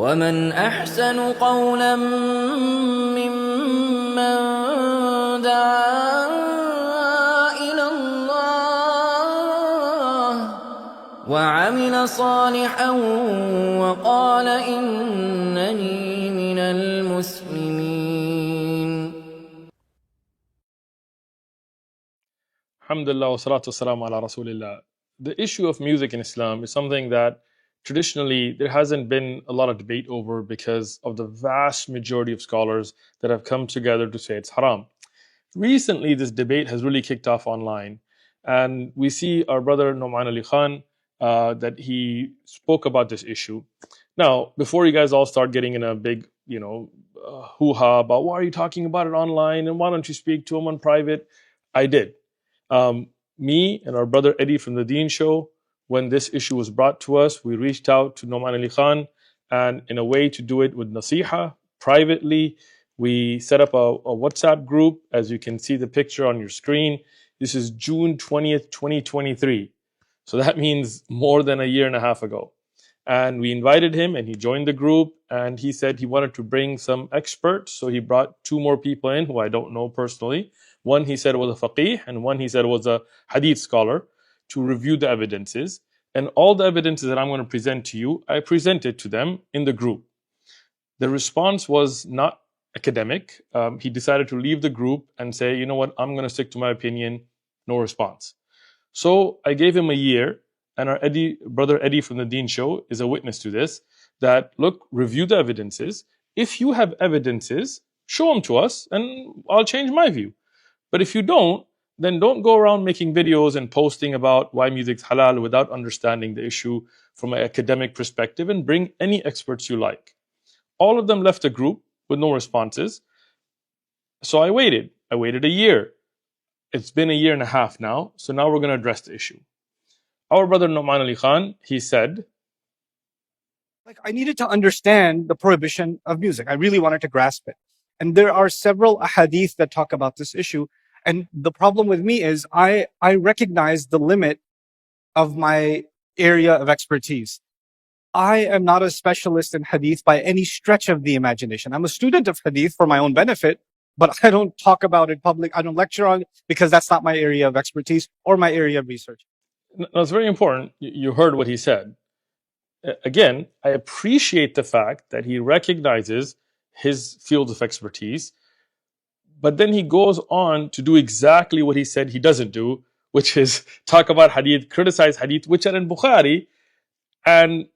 ومن أحسن قولا ممن دعا إلى الله وعمل صالحا وقال إنني من المسلمين. Alhamdulillah wa salatu wassalamu ala Rasulillah. The issue of music in Islam is something that traditionally there hasn't been a lot of debate over because of the vast majority of scholars that have come together to say it's haram. Recently, this debate has really kicked off online, and we see our brother Noman Ali Khan that he spoke about this issue. Now, before you guys all start getting in a big, hoo-ha about why are you talking about it online and why don't you speak to him on private, I did. Me and our brother Eddie from the Deen Show, when this issue was brought to us, we reached out to Noman Ali Khan, and in a way to do it with nasiha, privately, we set up a WhatsApp group. As you can see the picture on your screen, this is June 20th, 2023. So that means more than a year and a half ago. And we invited him and he joined the group, and he said he wanted to bring some experts. So he brought two more people in who I don't know personally. One he said was a faqih, and one he said was a hadith scholar, to review the evidences. And all the evidences that I'm going to present to you, I presented to them in the group. The response was not academic. He decided to leave the group and say, you know what, I'm going to stick to my opinion. No response. So I gave him a year, and our brother Eddie from the Deen Show is a witness to this, that look, review the evidences. If you have evidences, show them to us and I'll change my view. But if you don't, then don't go around making videos and posting about why music's halal without understanding the issue from an academic perspective, and bring any experts you like. All of them left the group with no responses. So I waited a year. It's been a year and a half now. So now we're going to address the issue. Our brother Noman Ali Khan, he said, I needed to understand the prohibition of music. I really wanted to grasp it. And there are several ahadith that talk about this issue. And the problem with me is I recognize the limit of my area of expertise. I am not a specialist in hadith by any stretch of the imagination. I'm a student of hadith for my own benefit, but I don't talk about it public. I don't lecture on it because that's not my area of expertise or my area of research. No, it's very important. You heard what he said. Again, I appreciate the fact that he recognizes his field of expertise, but then he goes on to do exactly what he said he doesn't do, which is talk about hadith, criticize hadith, which are in Bukhari. And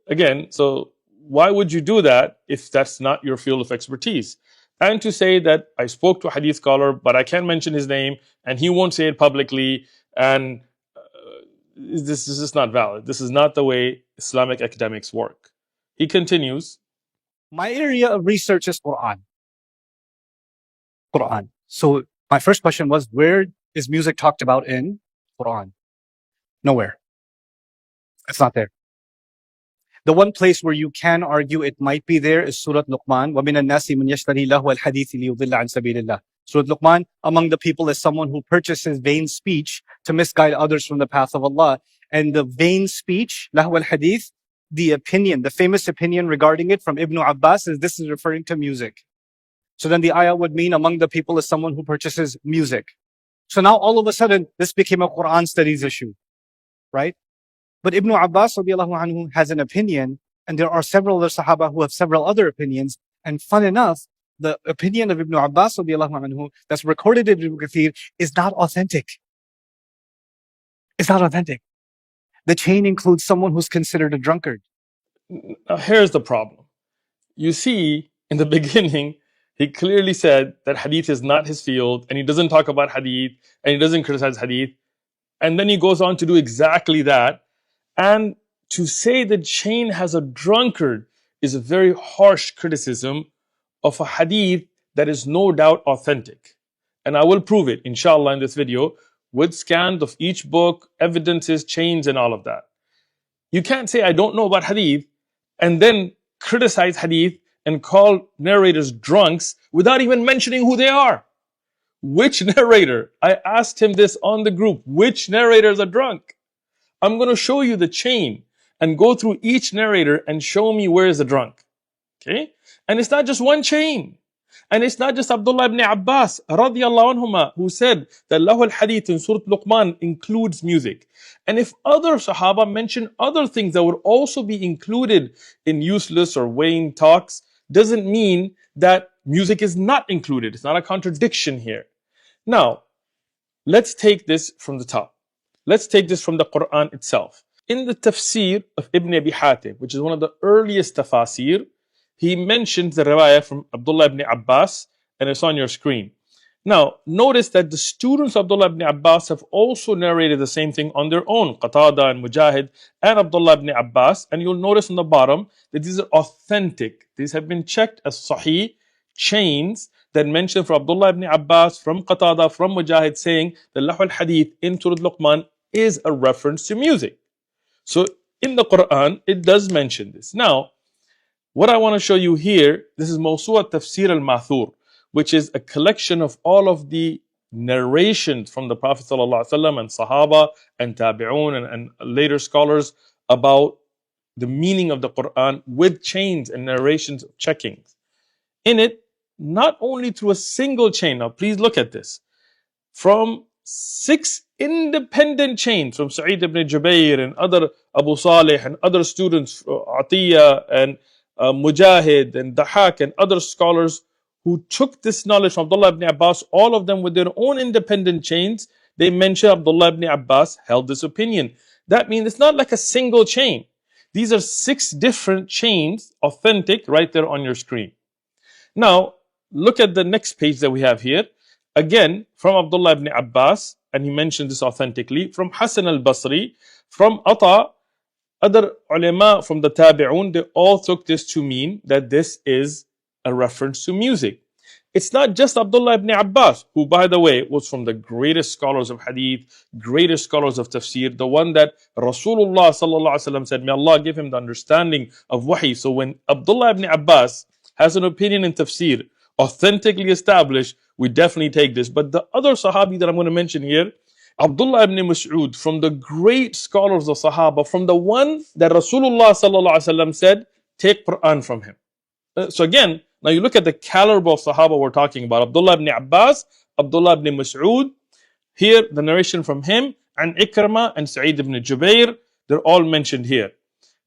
again, so why would you do that if that's not your field of expertise? And to say that I spoke to a hadith scholar, but I can't mention his name, and he won't say it publicly, and this is just not valid. This is not the way Islamic academics work. He continues. My area of research is Quran. So my first question was, where is music talked about in Quran? Nowhere. It's not there. The one place where you can argue it might be there is Surah Luqman. وَمِنَ النَّاسِ مَنْ يَشْتَرِي لَهْوَ الْحَدِيثِ لِيُضِلَّ عَنْ سَبِيلِ اللَّهِ. Surah Luqman, among the people is someone who purchases vain speech to misguide others from the path of Allah. And the vain speech, lahwa al-hadith, the opinion, the famous opinion regarding it from Ibn Abbas is this is referring to music. So then the ayah would mean among the people is someone who purchases music. So now all of a sudden, this became a Quran studies issue, right? But Ibn Abbas radiallahu anhu has an opinion, and there are several other Sahaba who have several other opinions. And fun enough, the opinion of Ibn Abbas radiallahu anhu that's recorded in Ibn Kathir is not authentic. It's not authentic. The chain includes someone who's considered a drunkard. Now here's the problem. You see, in the beginning, he clearly said that hadith is not his field, and he doesn't talk about hadith, and he doesn't criticize hadith. And then he goes on to do exactly that. And to say the chain has a drunkard is a very harsh criticism of a hadith that is no doubt authentic. And I will prove it, inshallah, in this video, with scans of each book, evidences, chains, and all of that. You can't say I don't know about hadith and then criticize hadith and call narrators drunks without even mentioning who they are. Which narrator? I asked him this on the group. Which narrators are drunk? I'm going to show you the chain. and go through each narrator and show me where is the drunk. Okay? And it's not just one chain. And it's not just Abdullah ibn Abbas radiallahu anhuma who said that Lahu al-Hadith in Surah Luqman includes music. And if other Sahaba mention other things that would also be included in useless or vain talks, doesn't mean that music is not included. It's not a contradiction here. Now, let's take this from the top. Let's take this from the Quran itself. In the tafsir of Ibn Abi Hatim, which is one of the earliest tafasir, he mentions the riwayah from Abdullah ibn Abbas, and it's on your screen. Now, notice that the students of Abdullah ibn Abbas have also narrated the same thing on their own, Qatada and Mujahid and Abdullah ibn Abbas, and you'll notice on the bottom that these are authentic. These have been checked as sahih chains that mention from Abdullah ibn Abbas, from Qatada, from Mujahid, saying that Lahu al-Hadith in Surah Luqman is a reference to music. So in the Quran, it does mention this. Now, what I want to show you here, this is Mawsu'a Tafsir al-Mathur, which is a collection of all of the narrations from the Prophet ﷺ and Sahaba and Tabi'un and later scholars about the meaning of the Quran with chains and narrations of checkings. In it, not only through a single chain, now please look at this, from 6 independent chains from Sa'id ibn Jubair and other Abu Salih and other students, Atiyah and Mujahid and Dahak and other scholars who took this knowledge from Abdullah ibn Abbas, all of them with their own independent chains, they mention Abdullah ibn Abbas held this opinion. That means it's not like a single chain. These are 6 different chains, authentic, right there on your screen. Now, look at the next page that we have here. Again, from Abdullah ibn Abbas, and he mentioned this authentically, from Hasan al-Basri, from Ata, other ulama from the Tabi'un, they all took this to mean that this is a reference to music. It's not just Abdullah ibn Abbas, who, by the way, was from the greatest scholars of hadith, greatest scholars of tafsir, the one that Rasulullah sallallahu alaihi wasallam said, may Allah give him the understanding of wahi. So when Abdullah ibn Abbas has an opinion in tafsir, authentically established, we definitely take this. But the other sahabi that I'm going to mention here, Abdullah ibn Mas'ud, from the great scholars of Sahaba, from the one that Rasulullah sallallahu alaihi wasallam said, take Quran from him. So again, now you look at the caliber of Sahaba we're talking about. Abdullah ibn Abbas, Abdullah ibn Mas'ud, here the narration from him, and Ikramah and Sa'id ibn Jubair, they're all mentioned here.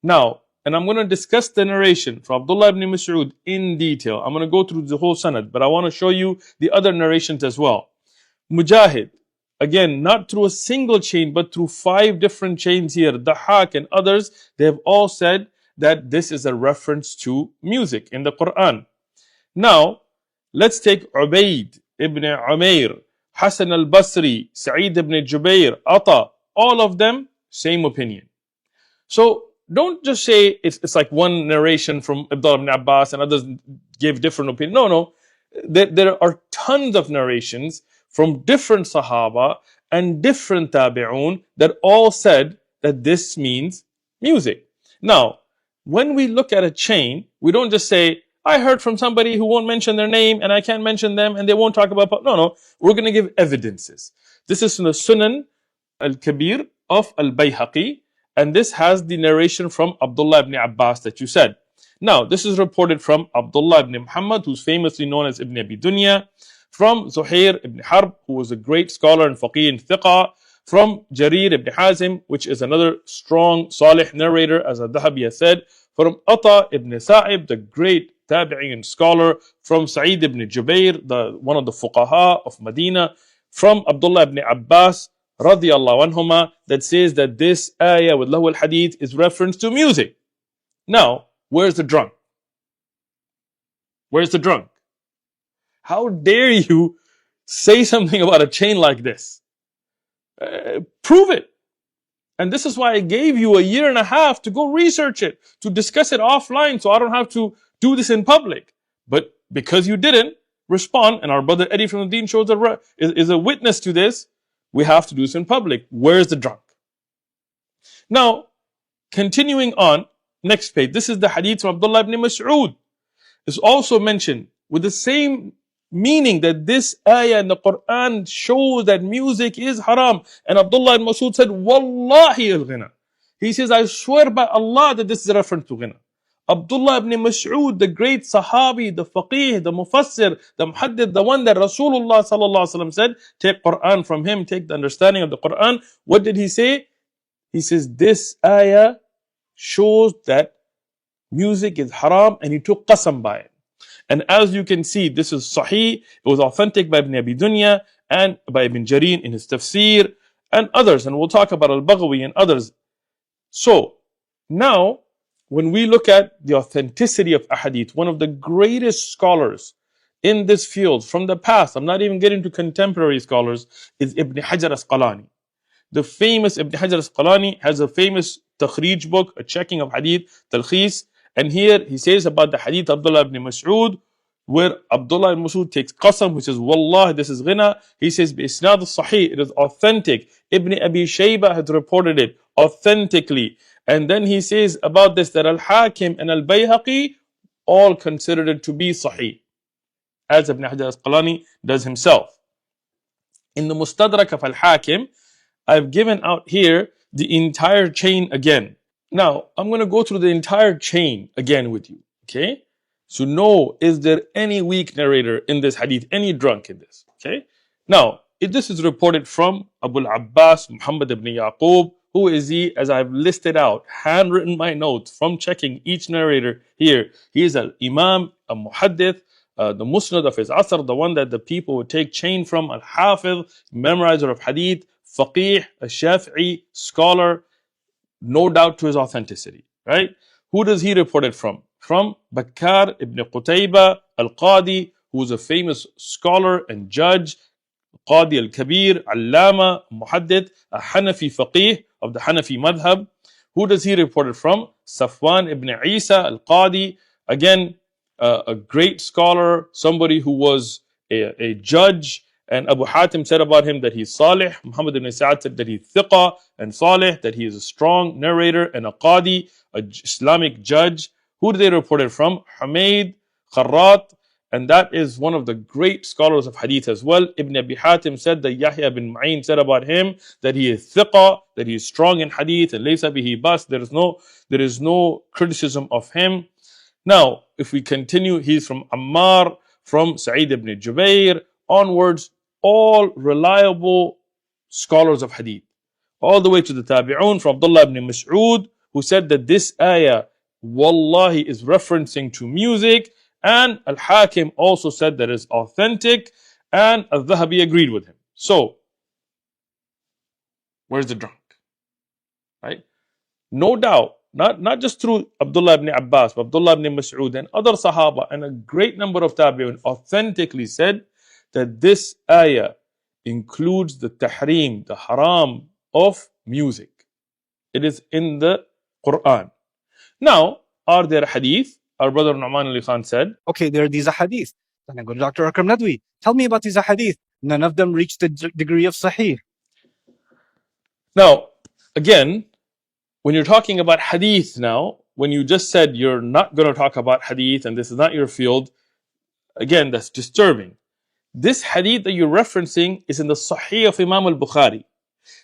Now, and I'm going to discuss the narration from Abdullah ibn Mas'ud in detail. I'm going to go through the whole sanad, but I want to show you the other narrations as well. Mujahid, again, not through a single chain, but through 5 different chains here. Dahak and others, they have all said that this is a reference to music in the Quran. Now, let's take Ubayd ibn Umair, Hasan al-Basri, Sa'id ibn Jubair, Ata, all of them, same opinion. So, don't just say it's like one narration from Abdullah ibn Abbas and others give different opinions. No. There are tons of narrations from different Sahaba and different Tabi'un that all said that this means music. Now, when we look at a chain, we don't just say, I heard from somebody who won't mention their name and I can't mention them and they won't talk about... No. We're going to give evidences. This is from the Sunan al-Kabir of al-Bayhaqi, and this has the narration from Abdullah ibn Abbas that you said. Now, this is reported from Abdullah ibn Muhammad, who's famously known as Ibn Abi Dunya, from Zuhair ibn Harb, who was a great scholar and faqih and thiqah, from Jarir ibn Hazim, which is another strong, salih narrator, as Al-Dhahabi has said, from Ata ibn Sa'ib, the great tabi'i and scholar, from Sa'id ibn Jubair, one of the fuqaha of Medina, from Abdullah ibn Abbas, radiyallahu anhuma, that says that this ayah with Lahu al-Hadith is reference to music. Now, where's the drunk? Where's the drunk? How dare you say something about a chain like this? Prove it. And this is why I gave you a year and a half to go research it, to discuss it offline, so I don't have to do this in public. But because you didn't respond, and our brother Eddie from the Deen shows is a witness to this, we have to do this in public. Where's the drunk? Now, continuing on, next page. This is the hadith from Abdullah ibn Mas'ud. It's also mentioned with the same meaning that this ayah in the Quran shows that music is haram. And Abdullah ibn Mas'ud said, Wallahi al-ghina. He says, I swear by Allah that this is a reference to ghina. Abdullah ibn Mas'ud, the great Sahabi, the Faqih, the Mufassir, the Muhaddith, the one that Rasulullah sallallahu alaihi wasallam said, take Quran from him, take the understanding of the Quran. What did he say? He says, this ayah shows that music is haram, and he took qasam by it. And as you can see, this is Sahih. It was authentic by Ibn Abi Dunya and by Ibn Jareen in his tafsir and others. And we'll talk about Al-Baghawi and others. So now, when we look at the authenticity of ahadith, one of the greatest scholars in this field from the past, I'm not even getting to contemporary scholars, is Ibn Hajar Asqalani. The famous Ibn Hajar Asqalani has a famous takhrij book, a checking of hadith, talkhis. And here he says about the hadith of Abdullah ibn Mas'ud, where Abdullah ibn Mas'ud takes qasam, who says, Wallah, this is ghina. He says, Bi-isnad al-sahih, it is authentic. Ibn Abi Shayba had reported it authentically. And then he says about this that Al-Hakim and Al-Bayhaqi all considered it to be sahih, as Ibn Hajar Asqalani does himself. In the Mustadrak of Al-Hakim, I've given out here the entire chain again. Now, I'm going to go through the entire chain again with you, okay? So know, is there any weak narrator in this hadith, any drunk in this, okay? Now, this is reported from Abu al-Abbas, Muhammad ibn Yaqub. Who is he? As I've listed out, handwritten my notes from checking each narrator here. He is an imam, a muhaddith, the musnad of his asr, the one that the people would take chain from, al-hafiz, memorizer of hadith, faqih, a shafi'i, scholar, no doubt to his authenticity, right? Who does he report it from? From Bakkar ibn Qutayba al-Qadi, who is a famous scholar and judge, Qadi al-Kabir, Allama, Muhaddith, a Hanafi faqih of the Hanafi madhab. Who does he report it from? Safwan ibn Isa al-Qadi, again, a great scholar, somebody who was a judge. And Abu Hatim said about him that he's salih. Muhammad ibn Sa'ad said that he's thiqa and salih, that he is a strong narrator and a qadi, an Islamic judge. Who do they report it from? Humayd, Kharrat, and that is one of the great scholars of hadith as well. Ibn Abi Hatim said that Yahya bin Ma'in said about him that he is thiqa, that he is strong in hadith, and laysa bihi bas, there is no criticism of him. Now, if we continue, he's from Ammar, from Sa'id ibn Jubair, onwards, all reliable scholars of hadith, all the way to the tabi'un, from Abdullah ibn Mas'ud, who said that this ayah, wallahi, is referencing to music, and Al-Hakim also said that it's authentic, and Al-Dhahabi agreed with him. So, where's the drunk? Right? No doubt, not just through Abdullah ibn Abbas, but Abdullah ibn Mas'ud and other Sahaba, and a great number of tabi'un authentically said that this ayah includes the tahrim, the haram of music. It is in the Quran. Now, are there hadith? Our brother Nu'man Ali Khan said, Okay, there are these ahadith. Then I go to Dr. Akram Nadwi. Tell me about these ahadith. None of them reach the degree of sahih. now, again, when you're talking about hadith now, when you just said you're not going to talk about hadith and this is not your field, again, that's disturbing. This hadith that you're referencing is in the Sahih of Imam al-Bukhari.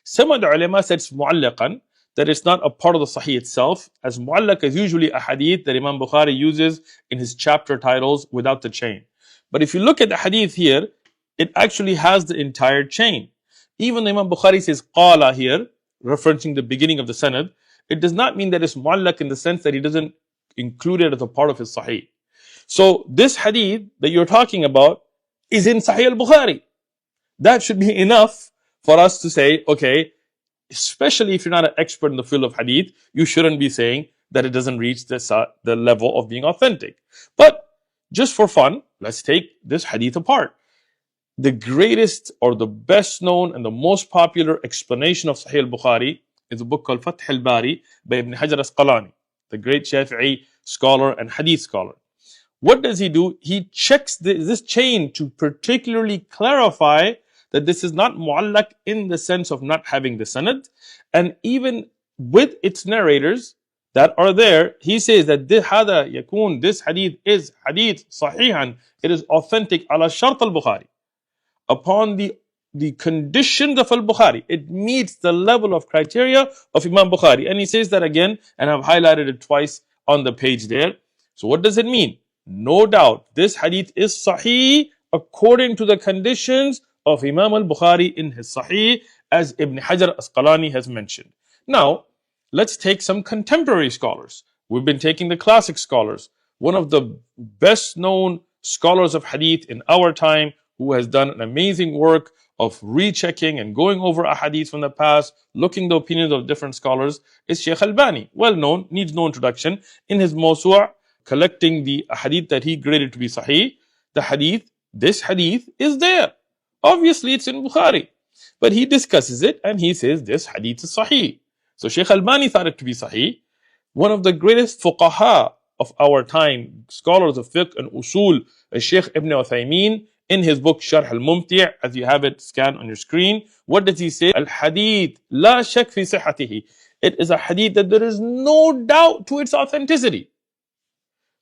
Some of the ulama said it's mu'allaqan, that it's not a part of the Sahih itself, as mu'allaq is usually a hadith that Imam Bukhari uses in his chapter titles without the chain. But if you look at the hadith here, it actually has the entire chain. Even Imam Bukhari says qala here, referencing the beginning of the sanad, it does not mean that it's mu'allaq in the sense that he doesn't include it as a part of his Sahih. So this hadith that you're talking about is in Sahih al-Bukhari. That should be enough for us to say, okay, especially if you're not an expert in the field of hadith, you shouldn't be saying that it doesn't reach the level of being authentic. But just for fun, let's take this hadith apart. The greatest or the best known and the most popular explanation of Sahih al-Bukhari is a book called Fath al-Bari by Ibn Hajar Asqalani, the great Shafi'i scholar and hadith scholar. What does he do? He checks this chain to particularly clarify that this is not mu'allaq in the sense of not having the sanad. And even with its narrators that are there, he says that this hadith is hadith sahihan. It is authentic ala shart al-Bukhari, upon the the conditions of al-Bukhari. It meets the level of criteria of Imam Bukhari. And he says that again, and I've highlighted it twice on the page there. So what does it mean? No doubt, this hadith is sahih according to the conditions of Imam al-Bukhari in his sahih, as Ibn Hajar Asqalani has mentioned. Now, let's take some contemporary scholars. We've been taking the classic scholars. One of the best known scholars of hadith in our time, who has done an amazing work of rechecking and going over ahadith from the past, looking the opinions of different scholars, is Shaykh Albani. Well known, needs no introduction. In his Mawsu', collecting the hadith that he graded to be sahih, the hadith, this hadith is there. Obviously, it's in Bukhari. But he discusses it and he says this hadith is sahih. So Shaykh Albani thought it to be sahih. One of the greatest fuqaha of our time, scholars of fiqh and usul, Shaykh Ibn Uthaymeen, in his book Sharh al-Mumti', as you have it scanned on your screen, what does he say? Al-hadith la shak fi sihhatihi. It is a hadith that there is no doubt to its authenticity.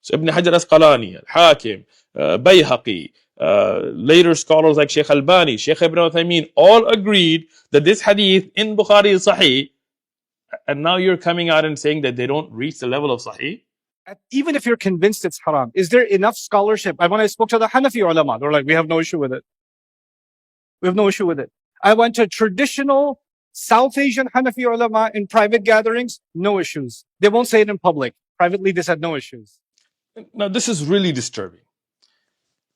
So Ibn Hajar Asqalani, Al-Hakim, Bayhaqi, later scholars like Shaykh Albani, Shaykh Ibn Uthaymeen, all agreed that this hadith in Bukhari is sahih. And now you're coming out and saying that they don't reach the level of sahih? Even if you're convinced it's haram, is there enough scholarship? When I spoke to the Hanafi ulama, they're like, we have no issue with it. We have no issue with it. I went to traditional South Asian Hanafi ulama in private gatherings, no issues. They won't say it in public. Privately, they said no issues. Now, this is really disturbing.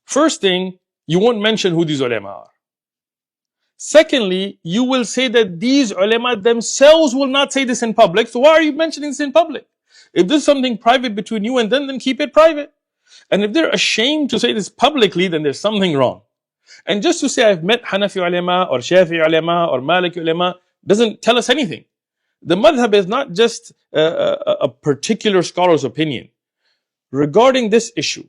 First thing, you won't mention who these ulama are. Secondly, you will say that these ulama themselves will not say this in public. So why are you mentioning this in public? If this is something private between you and them, then keep it private. And if they're ashamed to say this publicly, then there's something wrong. And just to say I've met Hanafi ulama or Shafi'i ulama or Maliki ulama doesn't tell us anything. The madhab is not just a particular scholar's opinion. Regarding this issue,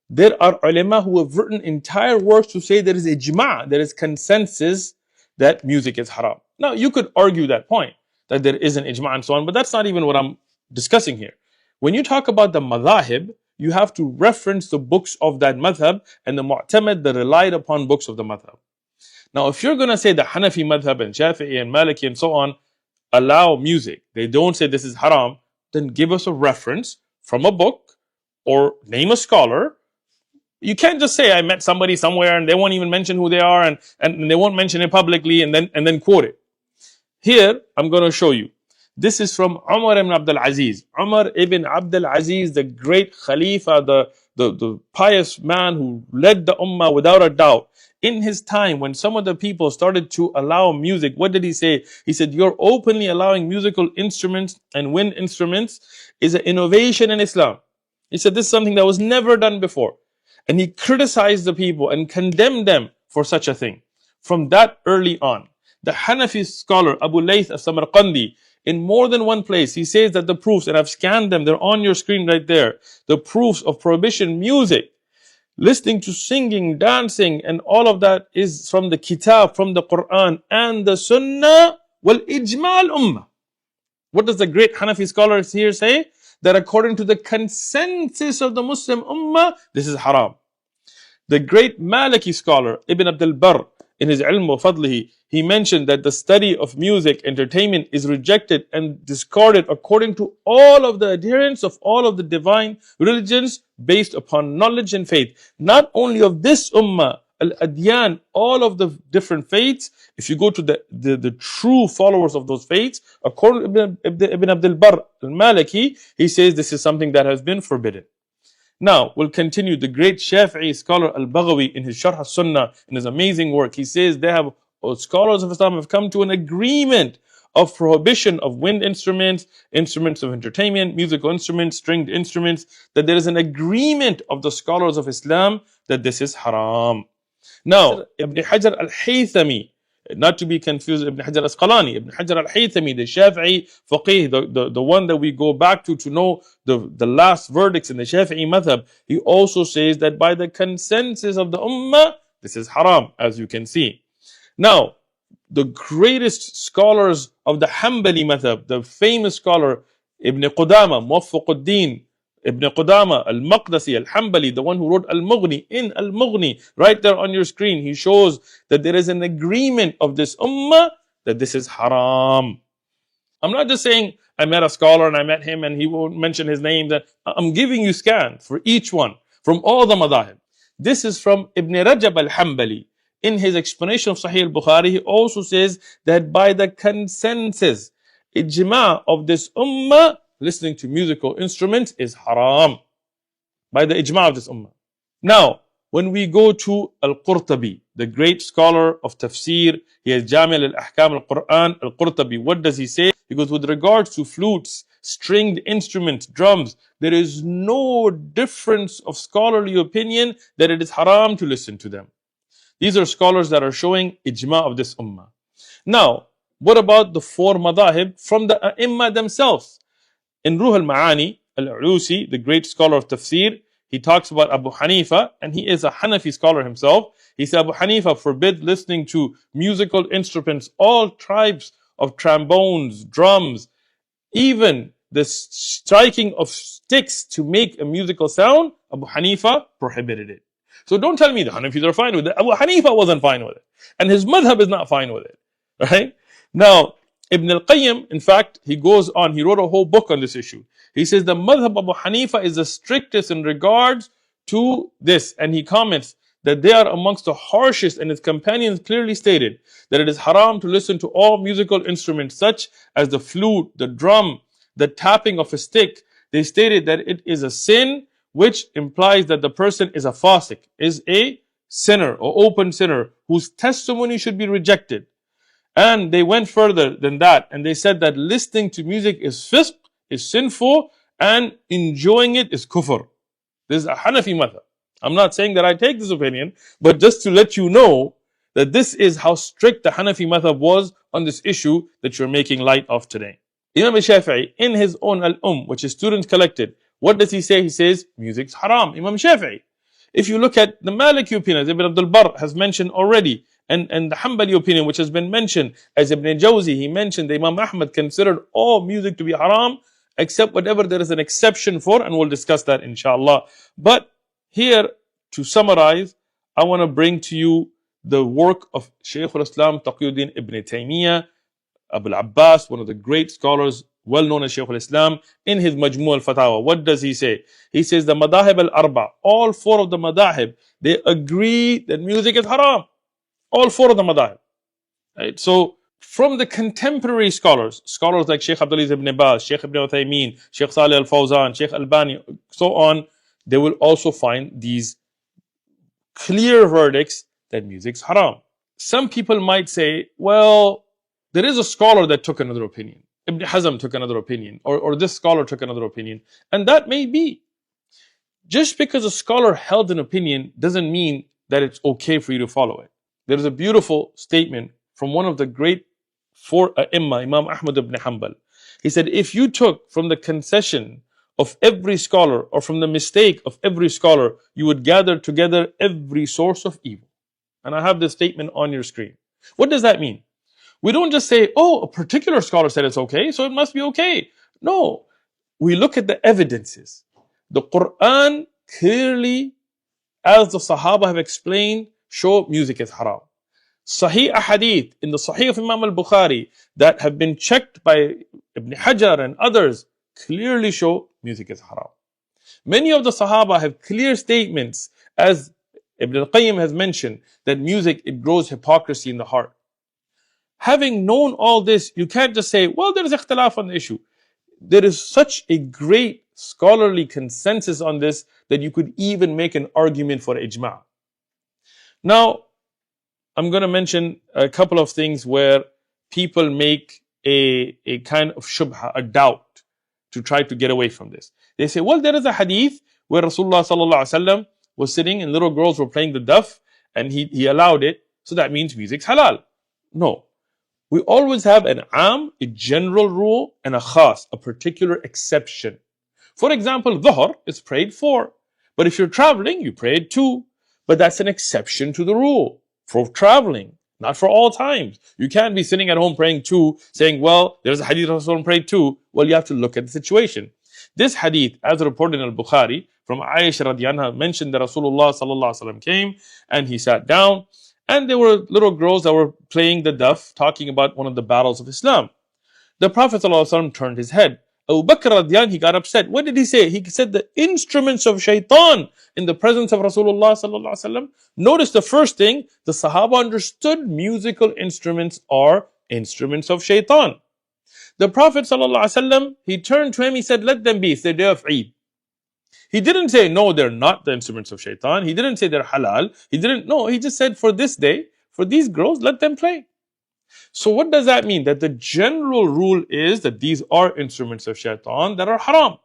there are ulama who have written entire works to say there is ijma', there is consensus that music is haram. Now, you could argue that point, that there is an ijma' and so on, but that's not even what I'm discussing here. When you talk about the madhahib, you have to reference the books of that madhab and the mu'tamad, the relied upon books of the madhab. Now, if you're going to say the Hanafi madhab and Shafi'i and Maliki and so on allow music, they don't say this is haram, then give us a reference from a book or name a scholar. You can't just say I met somebody somewhere and they won't even mention who they are and they won't mention it publicly and then quote it. Here, I'm going to show you. This is from Umar ibn Abdul Aziz. Umar ibn Abdul Aziz, the great Khalifa, the pious man who led the Ummah without a doubt. In his time, when some of the people started to allow music, what did he say? He said, you're openly allowing musical instruments and wind instruments is an innovation in Islam. He said, this is something that was never done before. And he criticized the people and condemned them for such a thing. From that early on, the Hanafi scholar Abu Layth as-Samarqandi, in more than one place, he says that the proofs, and I've scanned them, they're on your screen right there, the proofs of prohibition music, listening to singing, dancing, and all of that is from the kitab, from the Quran and the Sunnah, wal ijma' al-ummah. What does the great Hanafi scholars here say? That according to the consensus of the Muslim Ummah, this is haram. The great Maliki scholar Ibn Abdul Barr, in his Ilm wa Fadlihi, he mentioned that the study of music, entertainment is rejected and discarded according to all of the adherents of all of the divine religions based upon knowledge and faith. Not only of this Ummah, Al-Adyan, all of the different faiths, if you go to the true followers of those faiths, according to Ibn Abdul Barr al-Maliki, he says this is something that has been forbidden. Now, we'll continue. The great Shafi'i scholar Al-Baghawi, in his Sharh al-Sunnah, in his amazing work, he says scholars of Islam have come to an agreement of prohibition of wind instruments, instruments of entertainment, musical instruments, stringed instruments, that there is an agreement of the scholars of Islam that this is haram. Now, Ibn Hajar al-Haythami, not to be confused with Ibn Hajar al-Asqalani, Ibn Hajar al-Haythami, the Shafi'i faqih, the one that we go back to know the last verdicts in the Shafi'i madhab, he also says that by the consensus of the ummah, this is haram, as you can see. Now, the greatest scholars of the Hanbali madhab, the famous scholar Ibn Qudama, Muwaffaquddin, Ibn Qudama, Al-Maqdisi, Al-Hanbali, the one who wrote Al-Mughni, in Al-Mughni, right there on your screen, he shows that there is an agreement of this ummah that this is haram. I'm not just saying I met a scholar and I met him and he won't mention his name. That I'm giving you scans for each one from all the madahib. This is from Ibn Rajab al-Hanbali. In his explanation of Sahih al-Bukhari, he also says that by the consensus, ijma' of this ummah, listening to musical instruments is haram. By the ijma' of this ummah. Now, when we go to Al-Qurtubi, the great scholar of tafsir, he has Jami' al-Ahkam al-Quran, Al-Qurtubi, what does he say? He goes, with regards to flutes, stringed instruments, drums, there is no difference of scholarly opinion that it is haram to listen to them. These are scholars that are showing ijma' of this ummah. Now, what about the four madahib from the ai themselves? In Ruh al-Ma'ani, Al-Ulusi, the great scholar of tafsir, he talks about Abu Hanifa, and he is a Hanafi scholar himself. He said Abu Hanifa forbid listening to musical instruments, all types of trombones, drums, even the striking of sticks to make a musical sound. Abu Hanifa prohibited it. So don't tell me the Hanafis are fine with it. Abu Hanifa wasn't fine with it. And his madhab is not fine with it. Right? Now, Ibn al-Qayyim, in fact, he goes on, he wrote a whole book on this issue. He says the madhab of Abu Hanifa is the strictest in regards to this. And he comments that they are amongst the harshest, and his companions clearly stated that it is haram to listen to all musical instruments such as the flute, the drum, the tapping of a stick. They stated that it is a sin, which implies that the person is a fasiq, is a sinner or open sinner whose testimony should be rejected. And they went further than that, and they said that listening to music is fisq, is sinful, and enjoying it is kufr. This is a Hanafi madhab. I'm not saying that I take this opinion, but just to let you know that this is how strict the Hanafi madhab was on this issue that you're making light of today. Imam Shafi'i, in his own Al-Umm, which his students collected, what does he say? He says, music's haram. Imam Shafi'i. If you look at the Maliki opinion, as Ibn Abdul Barr has mentioned already, and the Hanbali opinion, which has been mentioned, as Ibn Jawzi, he mentioned that Imam Ahmad considered all music to be haram, except whatever there is an exception for, and we'll discuss that inshallah. But here, to summarize, I want to bring to you the work of Shaykh al-Islam Taqiyuddin Ibn Taymiyyah, Abu al-Abbas, one of the great scholars, well known as Shaykh al-Islam, in his Majmu' al-Fatawa. What does he say? He says the madahib al-arba, all four of the madahib, they agree that music is haram. All four of the madahib. Right? So, from the contemporary scholars like Shaykh Abdulaziz ibn Baz, Shaykh ibn Uthaymeen, Shaykh Salih al-Fawzan, Shaykh Albani, so on, they will also find these clear verdicts that music's haram. Some people might say, well, there is a scholar that took another opinion. Ibn Hazm took another opinion, or this scholar took another opinion. And that may be. Just because a scholar held an opinion doesn't mean that it's okay for you to follow it. There is a beautiful statement from one of the great four ai', Imam Ahmad ibn Hanbal. He said, if you took from the concession of every scholar or from the mistake of every scholar, you would gather together every source of evil. And I have this statement on your screen. What does that mean? We don't just say, oh, a particular scholar said it's okay, so it must be okay. No, we look at the evidences. The Quran clearly, as the Sahaba have explained, show music is haram. Sahih ahadith in the Sahih of Imam al-Bukhari that have been checked by Ibn Hajar and others clearly show music is haram. Many of the Sahaba have clear statements, as Ibn al-Qayyim has mentioned, that music, it grows hypocrisy in the heart. Having known all this, you can't just say, well, there is ikhtilaf on the issue. There is such a great scholarly consensus on this that you could even make an argument for ijma'. Now, I'm going to mention a couple of things where people make a kind of shubha, a doubt, to try to get away from this. They say, well, there is a hadith where Rasulullah sallallahu alaihi wasallam was sitting and little girls were playing the daf and he allowed it, so that means music's halal. No. We always have an a general rule, and a khas, a particular exception. For example, dhuhr is prayed 4. But if you're traveling, you pray it 2. But that's an exception to the rule for traveling, not for all times. You can't be sitting at home praying 2, saying, well, there's a hadith of Rasulullah prayed 2. Well, you have to look at the situation. This hadith, as reported in Al-Bukhari, from Aisha radiallahu anha, mentioned that Rasulullah sallallahu alaihi wasallam came and he sat down, and there were little girls that were playing the duff, talking about one of the battles of Islam. The Prophet sallallahu alaihi wasallam turned his head. Abu Bakr radiallahu anh, he got upset. What did he say? He said the instruments of shaitan in the presence of Rasulullah sallallahu alaihi wasallam. Notice the first thing, the Sahaba understood musical instruments are instruments of shaitan. The Prophet ﷺ, he turned to him, he said, let them be, it's the day of Eid. He didn't say, no, they're not the instruments of shaitan. He didn't say they're halal. He just said, for this day, for these girls, let them play. So what does that mean? That the general rule is that these are instruments of shaitan that are haram.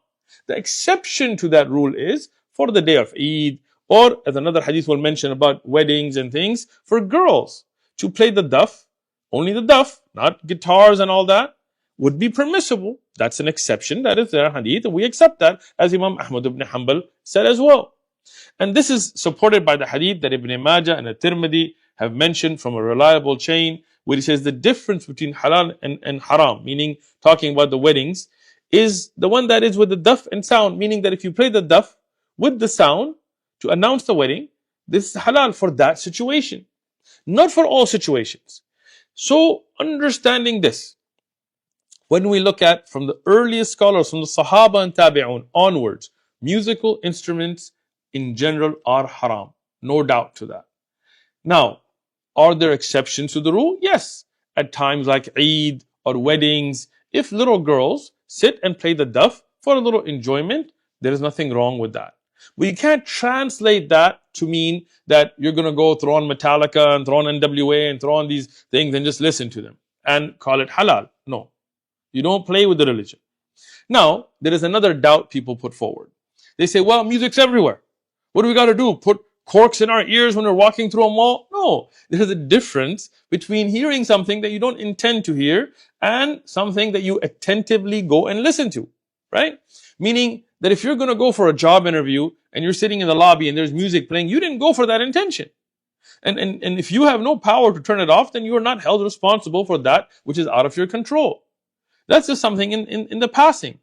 The exception to that rule is for the day of Eid, or as another hadith will mention about weddings and things, for girls to play the duff, only the duff, not guitars and all that, would be permissible. That's an exception. That is their hadith, and we accept that, as Imam Ahmad ibn Hanbal said as well. And this is supported by the hadith that Ibn Majah and At-Tirmidhi have mentioned from a reliable chain, where he says the difference between halal and haram, meaning talking about the weddings, is the one that is with the duff and sound, meaning that if you play the duff with the sound to announce the wedding, this is halal for that situation, not for all situations. So understanding this, when we look at from the earliest scholars, from the Sahaba and Tabi'un onwards, musical instruments in general are haram. No doubt to that. Now, are there exceptions to the rule? Yes. At times like Eid or weddings, if little girls sit and play the duff for a little enjoyment, there is nothing wrong with that. But you can't translate that to mean that you're going to go throw on Metallica and throw on NWA and throw on these things and just listen to them and call it halal. No. You don't play with the religion. Now, there is another doubt people put forward. They say, well, music's everywhere. What do we got to do? Put corks in our ears when we're walking through a mall? No. There's a difference between hearing something that you don't intend to hear and something that you attentively go and listen to, right? Meaning that if you're going to go for a job interview and you're sitting in the lobby and there's music playing, you didn't go for that intention. And if you have no power to turn it off, then you are not held responsible for that which is out of your control. That's just something in the passing.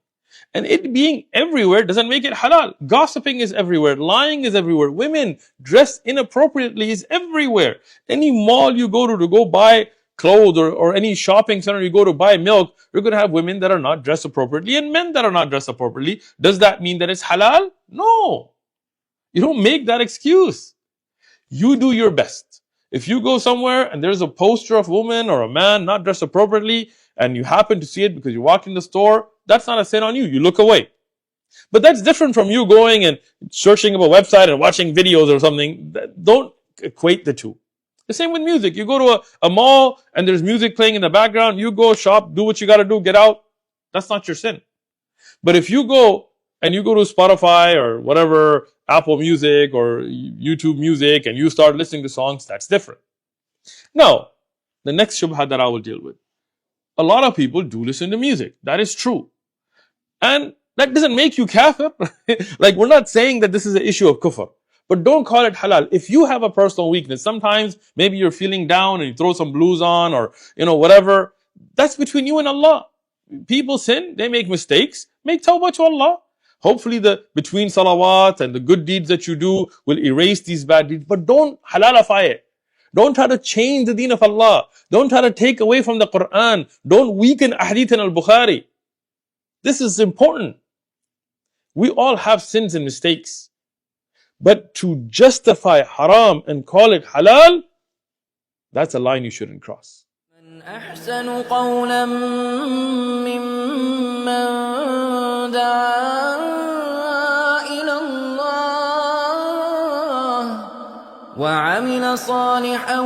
And it being everywhere doesn't make it halal. Gossiping is everywhere. Lying is everywhere. Women dressed inappropriately is everywhere. Any mall you go to go buy clothes, or any shopping center you go to buy milk, you're going to have women that are not dressed appropriately and men that are not dressed appropriately. Does that mean that it's halal? No. You don't make that excuse. You do your best. If you go somewhere and there's a poster of a woman or a man not dressed appropriately, and you happen to see it because you walk in the store, that's not a sin on you. You look away. But that's different from you going and searching up a website and watching videos or something. Don't equate the two. The same with music. You go to a mall and there's music playing in the background. You go shop, do what you got to do, get out. That's not your sin. But if you go to Spotify or whatever, Apple Music or YouTube Music, and you start listening to songs, that's different. Now, the next shubha that I will deal with. A lot of people do listen to music. That is true. And that doesn't make you kafir. Like, we're not saying that this is an issue of kufr. But don't call it halal. If you have a personal weakness, sometimes maybe you're feeling down and you throw some blues on or, whatever. That's between you and Allah. People sin, they make mistakes. Make tawbah to Allah. Hopefully between salawat and the good deeds that you do will erase these bad deeds. But don't halalify it. Don't try to change the deen of Allah. Don't try to take away from the Quran. Don't weaken ahadith in al-Bukhari. This is important. We all have sins and mistakes. But to justify haram and call it halal, that's a line you shouldn't cross. أحسن قولا ممن دعا إلى الله وعمل صالحا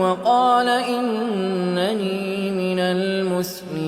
وقال إنني من المسلمين.